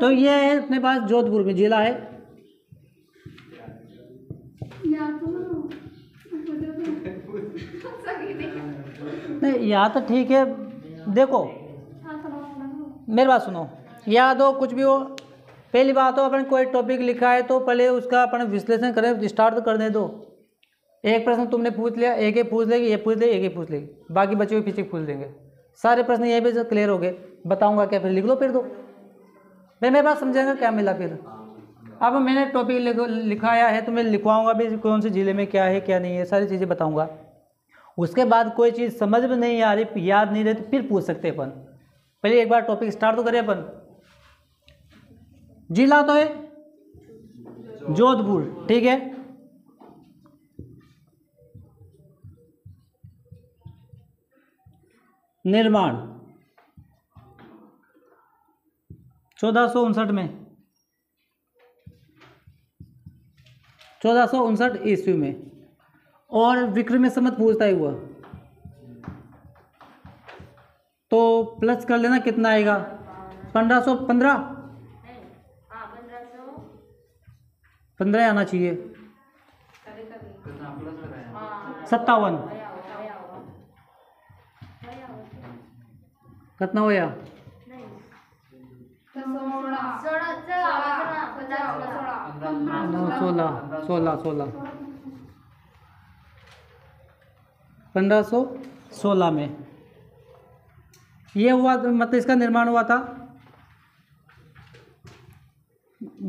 तो ये है अपने पास जोधपुर में जिला है। नहीं यहाँ तो ठीक है, देखो मेरी बात सुनो, याद हो कुछ भी हो, पहली बात हो अपन कोई टॉपिक लिखा है तो पहले उसका अपन विश्लेषण करें, स्टार्ट तो करने दो। एक प्रश्न तुमने पूछ लिया, एक ही पूछ लेगी, ये पूछ लेगी, एक ही पूछ लेगी, बाकी बच्चे हुए पीछे पूछ लेंगे। सारे प्रश्न यहीं पे क्लियर हो गए, बताऊंगा क्या, फिर लिख लो फिर दो, फिर मेरे पास समझाएंगे क्या मिला। फिर अब मैंने टॉपिक लिखाया है तो मैं लिखवाऊंगा भी कौन से ज़िले में क्या है क्या नहीं है, सारी चीज़ें बताऊंगा। उसके बाद कोई चीज़ समझ में नहीं आ रही, याद नहीं रही, तो फिर पूछ सकते अपन। पहले एक बार टॉपिक स्टार्ट तो करें अपन। जिला तो है जोधपुर, ठीक है। निर्माण 1459 में, 1459 ईस्वी में, और विक्रम संवत पूछता है हुआ तो प्लस कर लेना कितना आएगा, 1515 15 आना चाहिए, 57 कितना होया, 16 1516 में ये हुआ, मतलब इसका निर्माण हुआ था।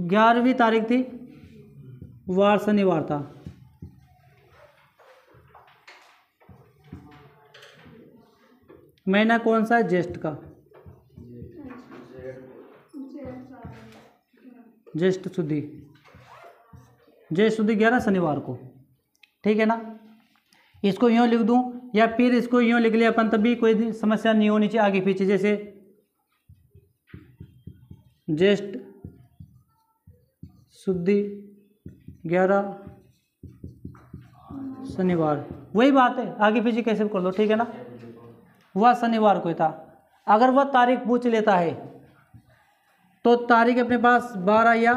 11वीं तारीख थी, वार शनिवार था। महीना कौन सा है, ज्येष्ठ का, ज्येष्ठ शुद्धि, ज्येष्ठ शुद्धि 11 शनिवार को, ठीक है ना। इसको यूँ लिख दूं या फिर इसको यूँ लिख लिया अपन, तभी कोई समस्या नहीं होनी चाहिए आगे पीछे। जैसे ज्येष्ठ शुद्धि 11 शनिवार, वही बात है, आगे पीछे कैसे भी कर लो, ठीक है ना। वह शनिवार को था। अगर वह तारीख पूछ लेता है तो तारीख अपने पास 12 या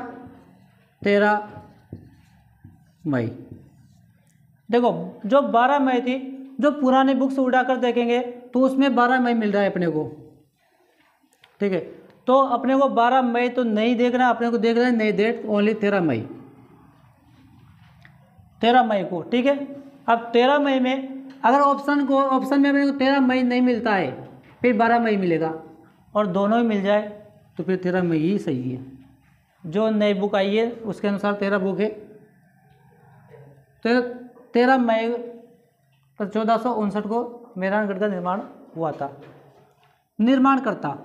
13 मई। देखो जो 12 मई थी, जो पुरानी बुक्स उड़ाकर देखेंगे तो उसमें 12 मई मिल रहा है अपने को, ठीक है। तो अपने को 12 मई तो नहीं देखना, अपने को देख रहे हैं नई डेट, ओनली 13 मई, 13 मई को, ठीक है। अब 13 मई में अगर ऑप्शन में अपने को 13 मई नहीं मिलता है, फिर 12 मई मिलेगा, और दोनों ही मिल जाए तो फिर 13 मई ही सही है। जो नई बुक आई है उसके अनुसार 13 बुक है, तो 13 मई 1459 को मेहरानगढ़ का निर्माण हुआ था। निर्माणकर्ता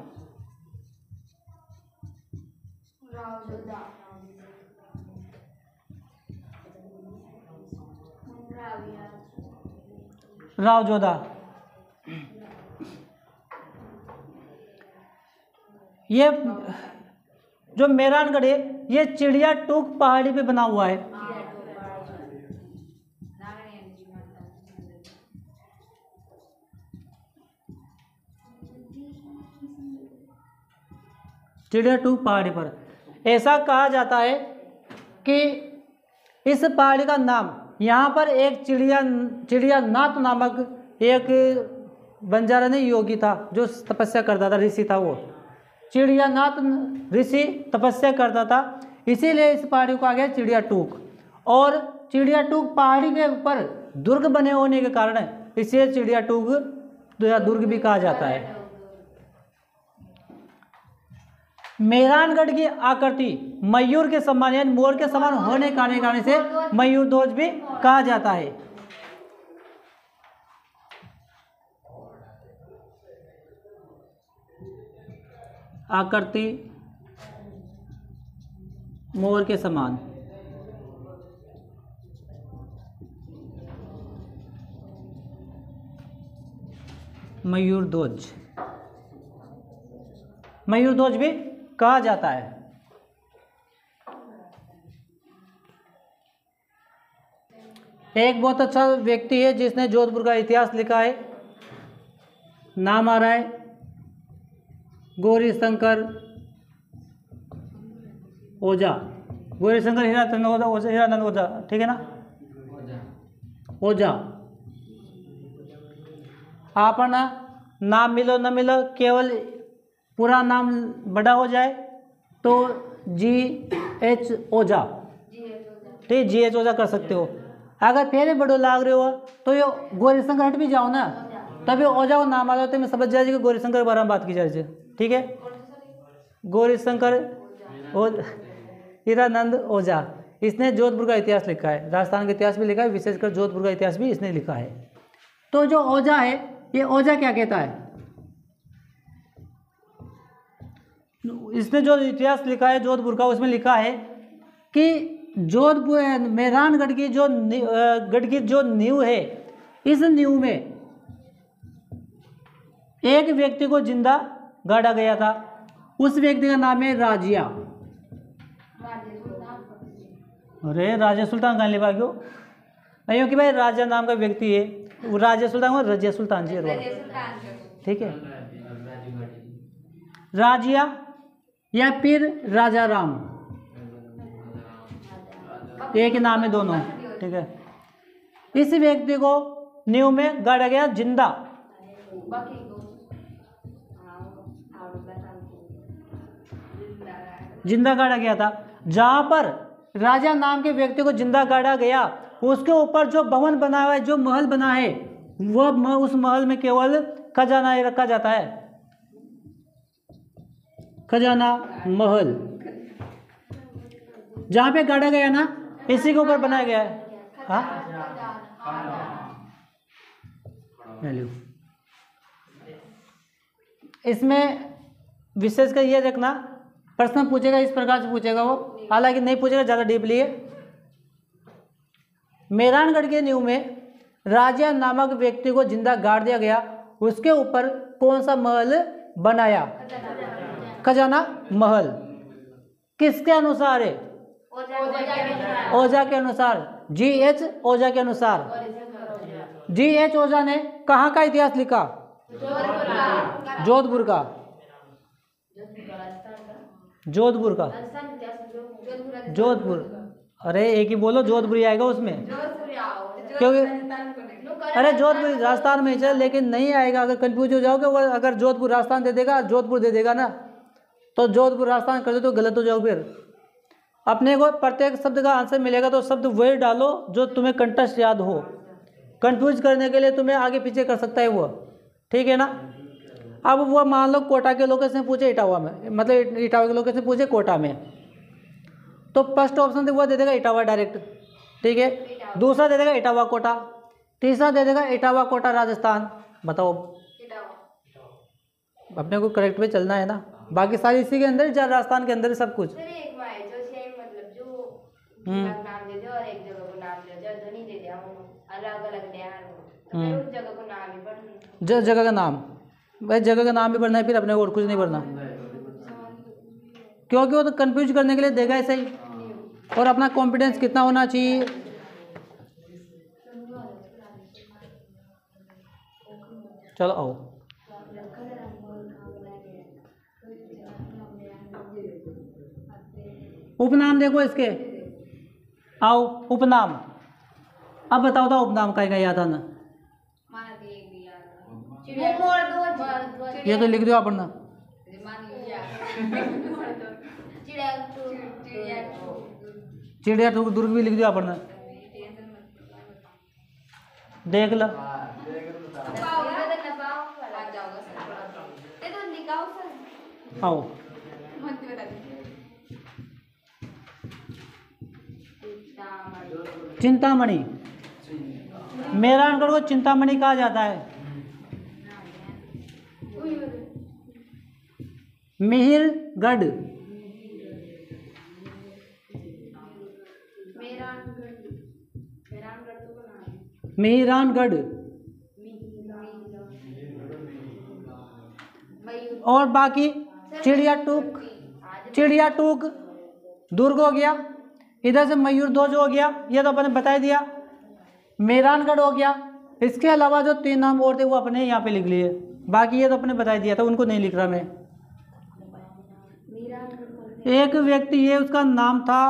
राव जोधा। ये जो मेहरानगढ़ है ये चिड़िया टूक पहाड़ी पे बना हुआ है। चिड़िया टूक पहाड़ी पर ऐसा कहा जाता है कि इस पहाड़ी का नाम, यहाँ पर एक चिड़ियानाथ नामक एक बंजारा नहीं योगी था जो तपस्या करता था, ऋषि था, वो चिड़ियानाथ ऋषि तपस्या करता था, इसीलिए इस पहाड़ी को आ गया चिड़िया टूक। और चिड़िया टूक पहाड़ी के ऊपर दुर्ग बने होने के कारण इसे चिड़िया टूक दुर्ग भी कहा जाता है। मेहरानगढ़ की आकृति मयूर के समान यानी मोर के समान होने के कारण से मयूर ध्वज भी कहा जाता है। आकृति मोर के समान, मयूर ध्वज, मयूर ध्वज भी कहा जाता है। एक बहुत अच्छा व्यक्ति है जिसने जोधपुर का इतिहास लिखा है, नाम आ रहा है गौरी शंकर ओझा, गौरीशंकर हीरानंद ओझा, हीरानंद ओझा, ठीक है ना, ओझा। आप ना नाम मिलो न मिलो, केवल पूरा नाम बड़ा हो जाए तो GH ओझा, ठीक, GH ओझा कर सकते हो। अगर फिर बड़ो लाग रहे हो तो ये गौरीशंकर हट भी जाओ ना, तभी ओझा को नाम आ जाओ तो मैं समझ जाए कि गौरीशंकर के बारे में बात की जा रही है, ठीक है। गौरीशंकर हीरानंद ओझा, इसने जोधपुर का इतिहास लिखा है, राजस्थान का इतिहास भी लिखा है, विशेषकर जोधपुर का इतिहास भी इसने लिखा है। तो जो ओझा है, ये ओझा क्या कहता है, इसने जो इतिहास लिखा है जोधपुर का, उसमें लिखा है कि जोधपुर मेहरानगढ़ की जो गढ़ की जो नींव है, इस नींव में एक व्यक्ति को जिंदा गाड़ा गया था, उस व्यक्ति का नाम है राजिया। अरे राजा सुल्तान कहाँ लिखा क्यों नहीं हो कि भाई राजा नाम का व्यक्ति है, वो राजा सुल्तान और रजिया सुल्तान जी, ठीक है। राजिया या फिर राजा राम, एक ही नाम है दोनों, ठीक है। इस व्यक्ति को नींव में गाड़ा गया जिंदा, जिंदा गाड़ा गया था। जहां पर राजा नाम के व्यक्ति को जिंदा गाड़ा गया, उसके ऊपर जो भवन बना हुआ है, जो महल बना है, वो उस महल में केवल खजाना ही रखा जाता है, खजाना महल। जहां पे गाड़ा गया ना, इसी के ऊपर बनाया गया है। हाँ, इसमें विशेषकर ये रखना, प्रश्न पूछेगा इस प्रकार से पूछेगा वो, हालांकि नहीं पूछेगा ज़्यादा डीपली है। मेहरानगढ़ के नींव में राजा नामक व्यक्ति को जिंदा गाड़ दिया गया, उसके ऊपर कौन सा महल बनाया, खजाना महल। किसके अनुसार है, ओझा के अनुसार, GH ओझा के अनुसार। GH ओझा ने कहाँ का इतिहास लिखा, जोधपुर का, जोधपुर का, जोधपुर। अरे एक ही बोलो, जोधपुर ही आएगा उसमें, क्योंकि अरे जोधपुर राजस्थान में चल, लेकिन नहीं आएगा। अगर कंफ्यूज हो जाओगे, वो अगर जोधपुर राजस्थान दे देगा, जोधपुर दे देगा ना, तो जोधपुर राजस्थान कर दो तो गलत हो जाओ। फिर अपने को प्रत्येक शब्द का आंसर मिलेगा तो शब्द वही डालो जो तुम्हें कंटेस्ट याद हो। कंफ्यूज करने के लिए तुम्हें आगे पीछे कर सकता है वो, ठीक है ना। अब वो मान लो कोटा के लोकेशन पूछे इटावा में, मतलब इटावा के लोकेशन पूछे कोटा में, तो फर्स्ट ऑप्शन वो दे देगा इटावा डायरेक्ट, ठीक है। दूसरा दे देगा इटावा कोटा, तीसरा दे देगा इटावा कोटा राजस्थान। बताओ, अपने को करेक्ट पे चलना है ना, बाकी सारी इसी के अंदर, राजस्थान के अंदर सब कुछ। जगह का नाम, भाई जगह का नाम भी पढ़ना है, फिर अपने को और कुछ नहीं पढ़ना, क्योंकि वो तो कंफ्यूज करने के लिए देगा ऐसे ही। और अपना कॉन्फिडेंस कितना होना चाहिए, चलो आओ। उपनाम देखो इसके, आओ उपनाम। अब बताओ तो उपनाम का याद आना, ये तो लिख दो आप ना, चिड़िया दुर्ग भी लिख दो आप ना, देख लो। आओ चिंतामणि, मेहरानगढ़ को चिंतामणि कहा जाता है। मिहिरगढ़, मेहरानगढ़, और बाकी चिड़िया टूक दुर्ग हो गया, इधर से मयूर ध्वज हो गया, ये तो अपने बता दिया। मेहरानगढ़ हो गया, इसके अलावा जो 3 नाम और थे वो अपने यहाँ पे लिख लिए, बाकी ये तो अपने बता दिया था, उनको नहीं लिख रहा मैं। एक व्यक्ति, ये उसका नाम था,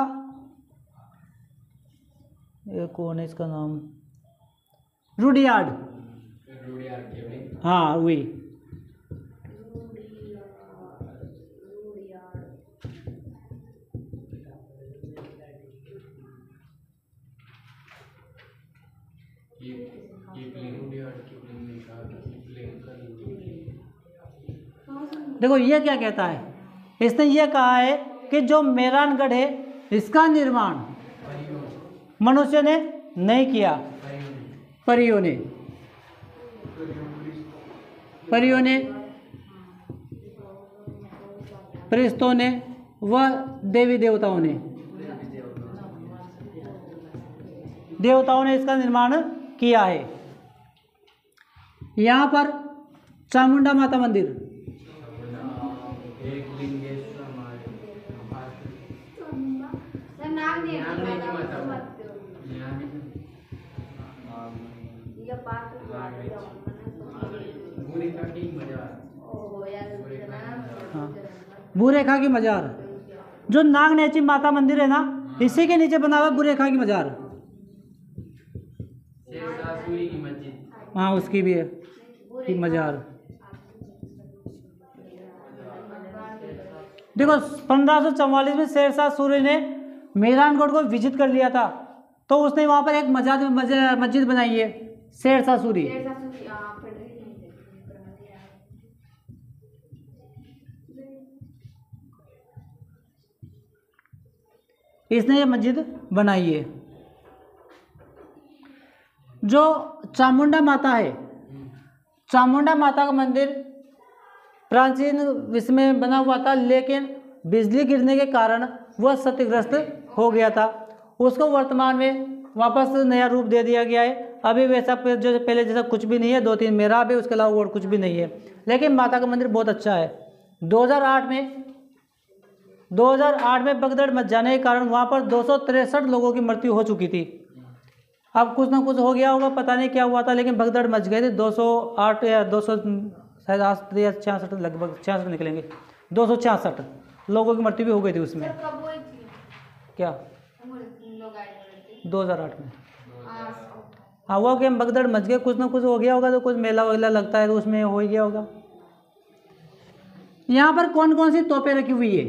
ये कौन है इसका नाम, रुडियार्ड। हाँ वही। देखो ये क्या कहता है, इसने ये कहा है कि जो मेहरानगढ़ है इसका निर्माण मनुष्य ने नहीं किया, परियों ने, परियों ने, फरिश्तों ने व देवी देवताओं ने, देवताओं ने इसका निर्माण किया है। यहाँ पर चामुंडा माता मंदिर, भूरेखा की मजार, जो नागनेची माता मंदिर है ना, इसी के नीचे बना हुआ भूरेखा की मजार। हाँ उसकी भी है की मजार। देखो 1544 में शेरशाह सूरी ने मेहरानगढ़ को विजिट कर लिया था, तो उसने वहां पर एक मस्जिद बनाई है, शेरशाह सूरी। इसने ये मस्जिद बनाई है। जो चामुंडा माता है, चामुंडा माता का मंदिर प्राचीन विश्व में बना हुआ था, लेकिन बिजली गिरने के कारण वह क्षतिग्रस्त हो गया था। उसको वर्तमान में वापस नया रूप दे दिया गया है। अभी वैसा जो पहले जैसा कुछ भी नहीं है, 2-3 मेहराब है, उसके अलावा और कुछ भी नहीं है, लेकिन माता का मंदिर बहुत अच्छा है। 2008 में भगदड़ मच जाने के कारण वहाँ पर 263 लोगों की मृत्यु हो चुकी थी। अब कुछ ना कुछ हो गया होगा, पता नहीं क्या हुआ था, लेकिन भगदड़ मच गए थे। 208 या 200 शायद 66 लगभग 66 निकलेंगे, 266 लोगों की मृत्यु भी हो गई थी उसमें। क्या 2008 में? हाँ हुआ कि भगदड़ मच गए, कुछ ना कुछ हो गया होगा, तो कुछ मेला वेला लगता है तो उसमें हो ही गया होगा। यहाँ पर कौन कौन सी तोपें रखी हुई है?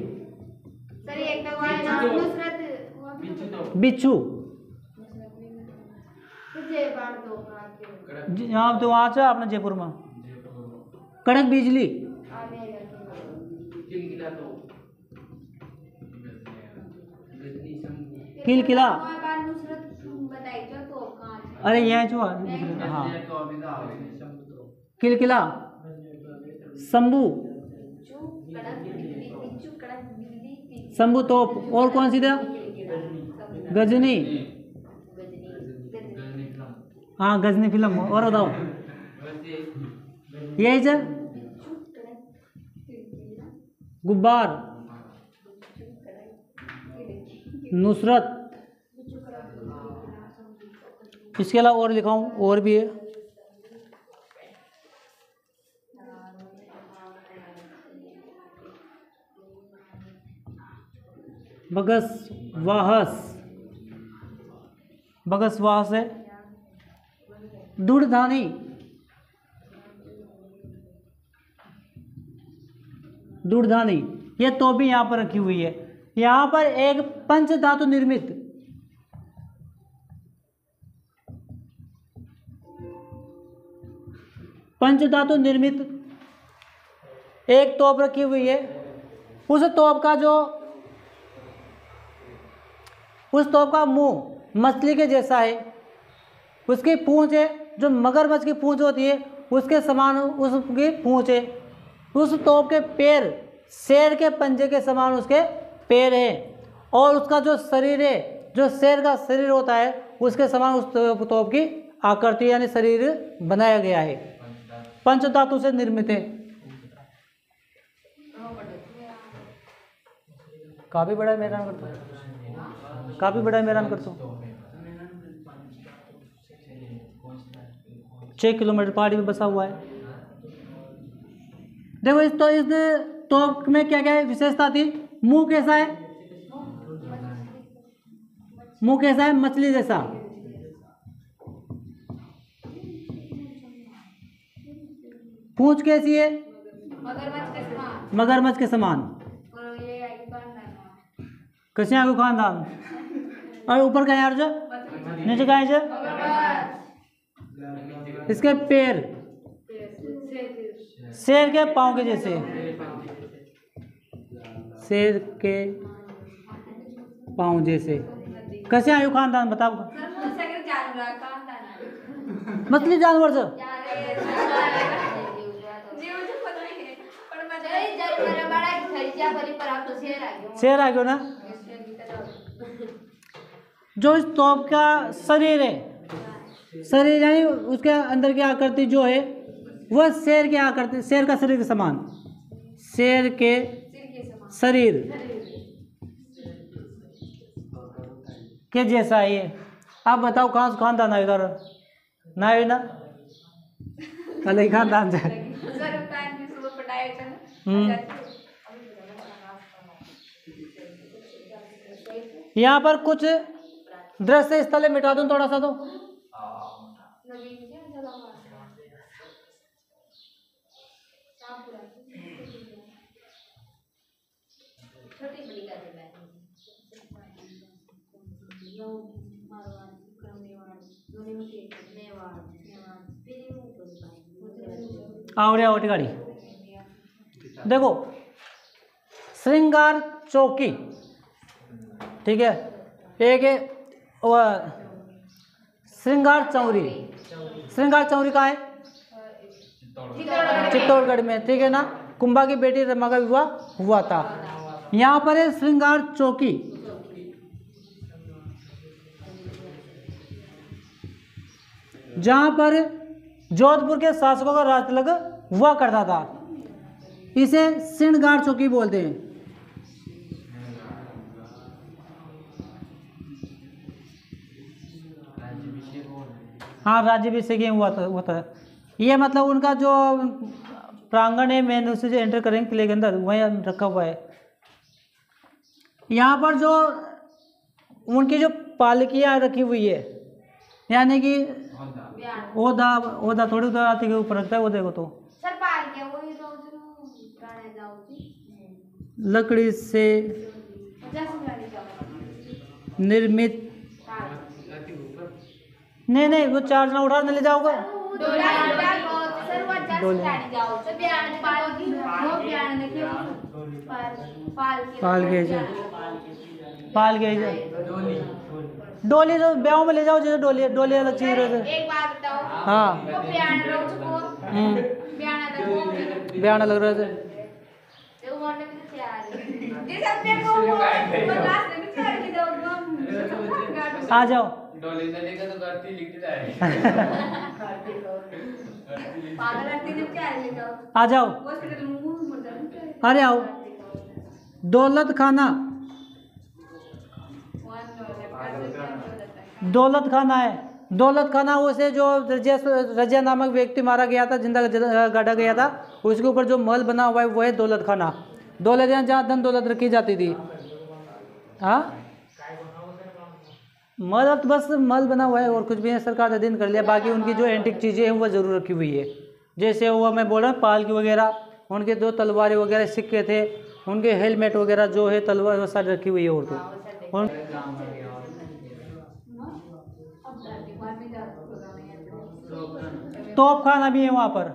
बिच्छू, यहाँ तो वहाँ से आपने जयपुर में कड़क बिजली, किलकिला, अरे यहाँ जो हाँ किलकिला, शंभू, शंभू तोप, और कौन सी था? गजनी, हाँ गजनी फिल्म। और बताओ यही सर, गुब्बार, नुसरत, इसके अलावा और लिखाऊं और भी है। बगस वाहस है, दूरधानी, ये तो भी यहाँ पर रखी हुई है। यहाँ पर एक पंचधातु निर्मित एक तोप रखी हुई है। उस तोप का मुंह मछली के जैसा है, उसकी पूंछ है जो मगरमच्छ की पूंछ होती है उसके समान उसकी पूंछ है। उस तोप के पैर शेर के पंजे के समान उसके पैर हैं, और उसका जो शरीर है, जो शेर का शरीर होता है, उसके समान उस तोप की आकृति यानी शरीर बनाया गया है। पंचधातु से निर्मित है। काफी बड़ा है मैदान करता हूँ, काफी बड़ा मैदान करता हूँ। 6 किलोमीटर पहाड़ी में बसा हुआ है। देखो इस तोप में क्या क्या विशेषता थी? मुंह कैसा है? मुंह कैसा है? मछली जैसा। पूंछ कैसी है? मगरमच्छ के समान। कैसे आगे खानदान? और ऊपर का यार जो नीचे का है जो इसके पैर शेर के पाँव के जैसे, शेर के पाँव जैसे। कैसे आयु खानदान बताओ? मछली जानवर से शेर आ गयो ना। जो इस तोप का शरीर है, शरीर यानी उसके अंदर की आकृति जो है वह शेर की आकृति, शेर का शरीर के समान, शेर के शरीर के जैसा है ये। आप बताओ कहाँ से खानदान है? इधर ना है ना, अलग खानदान से। यहाँ पर कुछ दृश्य स्थल मिटा दूं थोड़ा सा तो। आवड़िया गाड़ी देखो, श्रृंगार चौकी, ठीक है, एक है वह श्रृंगार चौरी। श्रृंगार चौरी कहाँ है? चित्तौड़गढ़ में, ठीक है ना। कुंभा की बेटी रमा का विवाह हुआ था। यहाँ पर है श्रृंगार चौकी। जहाँ पर जोधपुर के शासकों का राज तिलक हुआ करता था। इसे श्रृंगार चौकी बोलते हैं। हाँ, राज्याभिषेक हुआ था। ये मतलब उनका जो प्रांगण है, मेन उससे जो एंटर करेंगे किले के अंदर, वहीं रखा हुआ है। यहाँ पर जो उनकी जो पालकियाँ रखी हुई है, यानी कि ओदा थोड़ी उधर आती के ऊपर रखता है, वो देखो तो लकड़ी से निर्मित। नहीं, वो चार्ज ना उठा ले जाओगे। पाल गए डोली जो ब्याह में ले जाओ, जैसे डोली अलग चीज रहती है। हाँ, बयान अलग रहते। आ जाओ, आ जाओ, अरे आओ। दौलत खाना, दौलत खाना है। दौलत खाना उसे जो रजिया नामक व्यक्ति मारा गया था, जिंदा गाड़ा गया था, उसके ऊपर जो महल बना हुआ है वो है दौलत खाना। दौलत जहाँ धन दौलत रखी जाती थी। हाँ, महल तो बस महल बना हुआ है और कुछ भी है, सरकार ने अधीन कर लिया। बाकी उनकी जो एंटिक चीज़ें हैं वो जरूर रखी हुई है। जैसे वो मैं बोल रहा हूँ पालकी वगैरह, उनके जो तलवारें वगैरह सिक्के थे, उनके हेलमेट वगैरह जो है तलवार वो सारी रखी हुई है। और तोप खाना भी है वहाँ पर।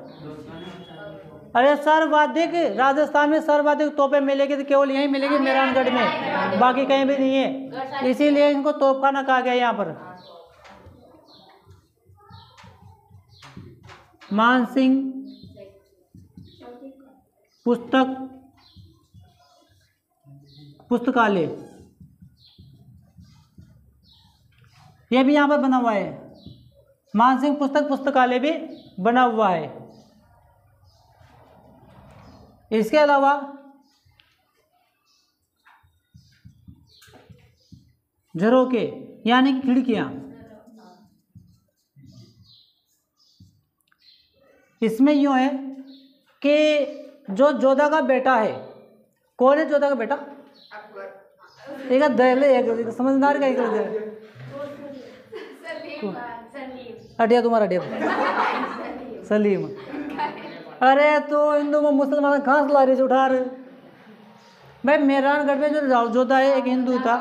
अरे सर्वाधिक राजस्थान में सर्वाधिक तोपें मिलेगी तो केवल यहीं मिलेगी, मेहरानगढ़ में, बाकी कहीं भी नहीं है। इसीलिए इनको तोप खाना कहा गया। यहाँ पर मानसिंह पुस्तकालय यह भी यहाँ पर बना हुआ है। मानसिंह पुस्तकालय भी बना हुआ है। इसके अलावा झरोके यानी कि खिड़कियां, इसमें यूं है कि जो जोधा का बेटा है, कौन है जोधा का बेटा? एक दहले एक समझदार का एक अटिया तुम्हारा डेप सलीम। अरे तो हिंदू में मुसलमान कहाँ से ला रही उठा रहे भाई। मेहरानगढ़ में जो राव जोधा है एक हिंदू था,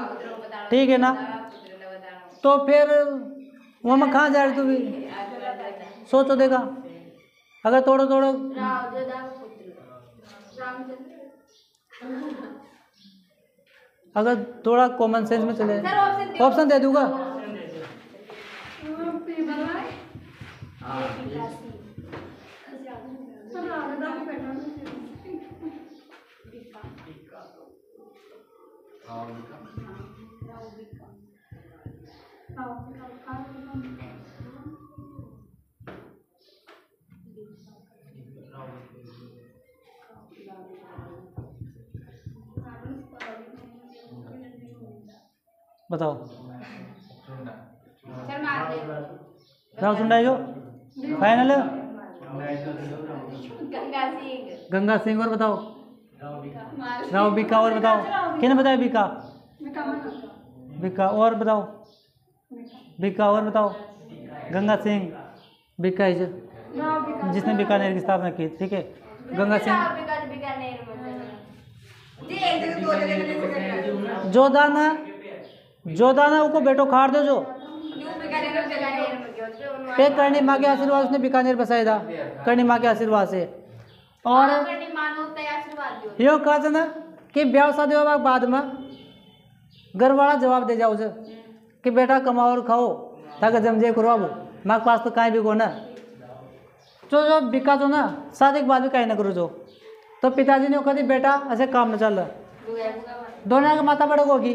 ठीक है ना, तो फिर वहाँ में कहाँ जा रही तू भी सोचो देखा। अगर थोड़ा थोड़ा अगर थोड़ा कॉमन सेंस में चले, ऑप्शन दे दूंगा। बताओ राव सुंडाई को फाइनल। गंगा सिंह। और बताओ राव बीका। और बताओ किसने बताया बीका? बीका। और बताओ बीका। और बताओ गंगा सिंह। बीका जिसने बीकानेर की स्थापना की, ठीक है। गंगा सिंह। जोधाना को बेटो खाड़ दो जो पे करणी माँ के आशीर्वाद उसने बीकानेर बसाया था, करणी माँ के आशीर्वाद से। और यो कहा था ना कि ब्याह शादी होगा बाद में घर वाला जवाब दे जाओ कि बेटा कमाओ और खाओ ताकि जमजे करो, अब माँ के पास तो कहीं भी को ना। तो जो बिका तो ना शादी के बाद भी कहीं ना करो जो। तो पिताजी ने कहा बेटा ऐसे काम न चल रहा, दोनों का माथा बड़ा होगी,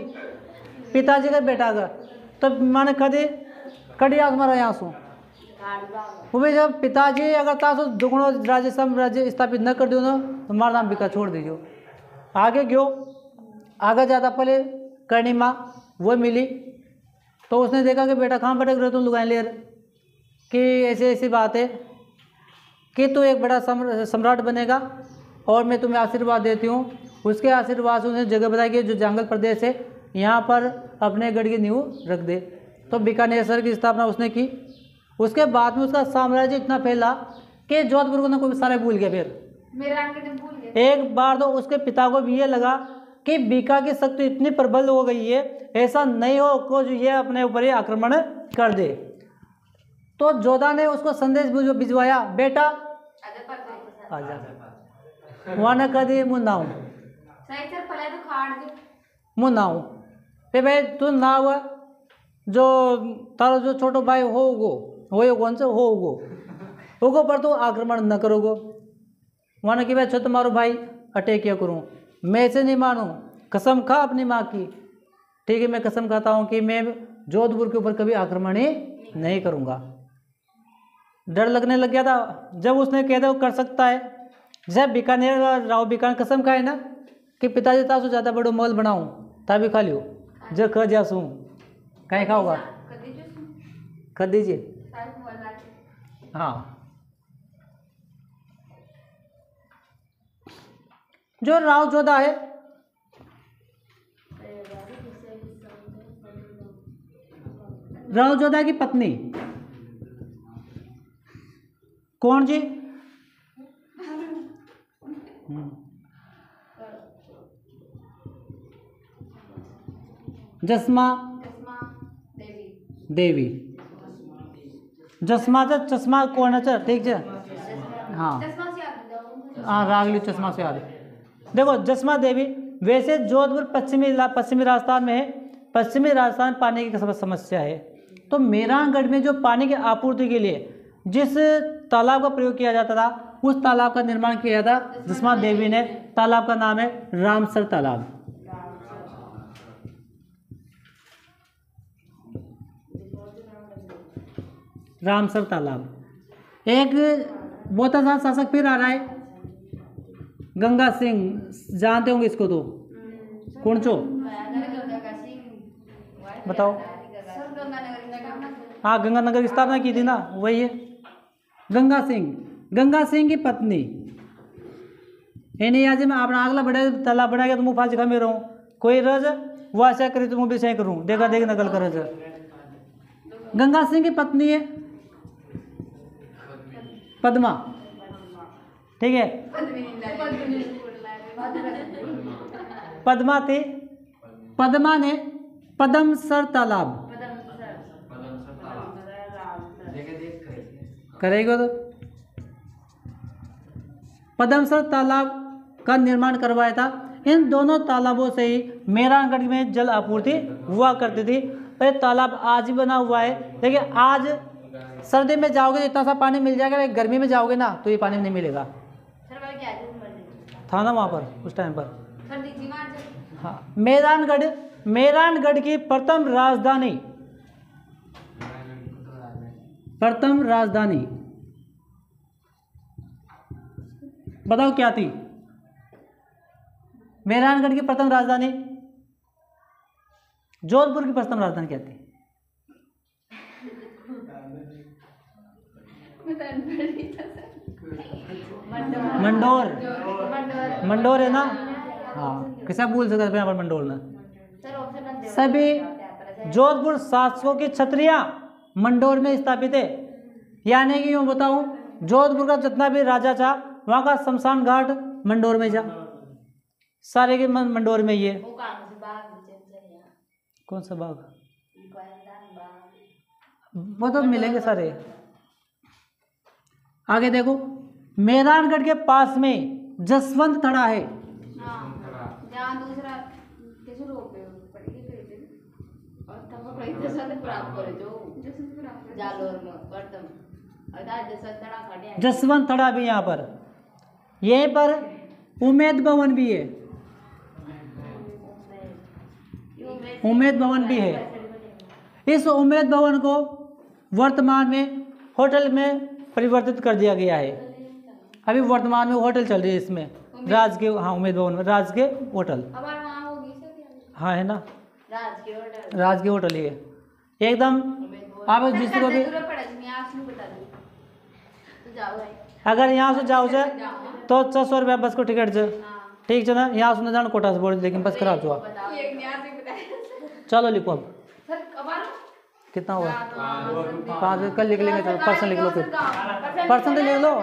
पिताजी का बेटा का। तो मैंने कदी कड़िया तुम्हारा यहाँ सो वो भी जब पिताजी अगर तासो दुगुणों राज्य स्थापित न कर दो ना तो हमारा नाम बिका छोड़ दीजिए। आगे क्यों आगे ज़्यादा पहले करणी माँ वो मिली तो उसने देखा कि बेटा कहाँ भटक रहे तुम लुगाई ले कि ऐसी ऐसी बात है कि तू एक बड़ा सम्राट बनेगा और मैं तुम्हें आशीर्वाद देती हूँ। उसके आशीर्वाद से उसने जगह बताई कि जो जंगल प्रदेश है यहाँ पर अपने गढ़ की नींव रख दे। तो बीकानेर शहर की स्थापना उसने की। उसके बाद में उसका साम्राज्य इतना फैला कि जोधपुर को ना कोई सारे भूल गया। फिर एक बार तो उसके पिता को भी ये लगा कि बीका की शक्ति इतनी प्रबल हो गई है, ऐसा नहीं हो को जो ये अपने ऊपर ही आक्रमण कर दे। तो जोधा ने उसको संदेश भिजवाया, बेटा आजा वहाँ न कदी मुन्नाऊ मुन्नाऊ पे भाई तू ना हुआ जो तारो जो छोटो भाई होगो वो कौन सा होगो पर तू आक्रमण न करोगो। वहाँ कि भाई छो तुम्हारो भाई अटैक किया करूँ, मैं ऐसे नहीं मानूँ, कसम खा अपनी माँ की। ठीक है मैं कसम खाता हूँ कि मैं जोधपुर के ऊपर कभी आक्रमण ही नहीं करूँगा। डर लगने लग गया था जब उसने कह दिया वो कर सकता है। जैसे बीकानेर राव बीकानेर कसम खाए ना कि पिताजी तासु ज़्यादा बड़ो मॉल बनाऊँ तभी खा लियो जो ख जासूँ कहीं खाओगा कर दीजिए। हाँ जो राव जोधा है राव जोधा की पत्नी कौन जी? जस्मा देवी। जस्मा चश्मा कौन है ठीक है। हाँ हाँ रागली चश्मा से याद है। देखो जस्मा देवी वैसे जोधपुर पश्चिमी राजस्थान में है। पश्चिमी राजस्थान पानी की समस्या है। तो मेहरानगढ़ में जो पानी की आपूर्ति के लिए जिस तालाब का प्रयोग किया जाता था उस तालाब का निर्माण किया था जस्मा देवी ने। तालाब का नाम है रामसर तालाब। रामसर तालाब। एक बहुत अच्छा शासक फिर आ रहा है गंगा सिंह, जानते होंगे इसको तो कौन चो बताओ। हाँ गंगानगर की स्थापना की थी ना वही है गंगा सिंह। गंगा सिंह की पत्नी इन्हें आज मैं अपना अगला बड़ा तालाब बनाएगा तो मुँह फांस खा में रहूँ कोई रज वाचा करी तो मैं भी सही करूँ, देखा देख नकल कर रज। गंगा सिंह की पत्नी है पद्मा, ठीक है। पद्मा थी, पद्मा ने पदमसर तालाब करेगा तो पदमसर तालाब का निर्माण करवाया था। इन दोनों तालाबों से ही मेहरानगढ़ में जल आपूर्ति हुआ करती थी। ये तालाब आज भी बना हुआ है। देखिए आज सर्दी में जाओगे तो इतना सा पानी मिल जाएगा, लेकिन गर्मी में जाओगे ना तो ये पानी नहीं मिलेगा। था ना वहाँ पर उस टाइम पर। हाँ, मेहरानगढ़ की प्रथम राजधानी बताओ क्या थी? मेहरानगढ़ की प्रथम राजधानी, जोधपुर की प्रथम राजधानी क्या थी? मंडोर है ना। हाँ, कैसे भूल सकते हैं यहाँ पर मंडोर ना। सभी जोधपुर शासकों की छत्रियां मंडोर में स्थापित है। यानी कि यूँ बताऊं, जोधपुर का जितना भी राजा था वहाँ का शमशान घाट मंडोर में जा, सारे के मंडोर में ही है। कौन सा बाग? वो तो मिलेंगे सारे। आगे देखो, मेहरानगढ़ के पास में जसवंत थड़ा है। जसवंत थड़ा भी यहाँ पर, यहीं पर उमेद भवन भी है। उमेद भवन भी है। इस उमेद भवन को वर्तमान में होटल में परिवर्तित कर दिया गया है। अभी वर्तमान में होटल चल रही है इसमें, राजकीय। हाँ, उमेद भवन में राजकीय होटल। हाँ है ना, राजकीय होटल ही है एकदम। आप जिसको भी अगर यहाँ से जाओ से तो 600 रुपया बस को टिकट से, ठीक है ना। यहाँ से जाना कोटा से बोल, लेकिन बस खराब हुआ। चलो लिखो अब कितना हुआ? 5 कल लिख लेंगे। चलो पर्सन लिख लो, फिर पर्सन तो लिख लो।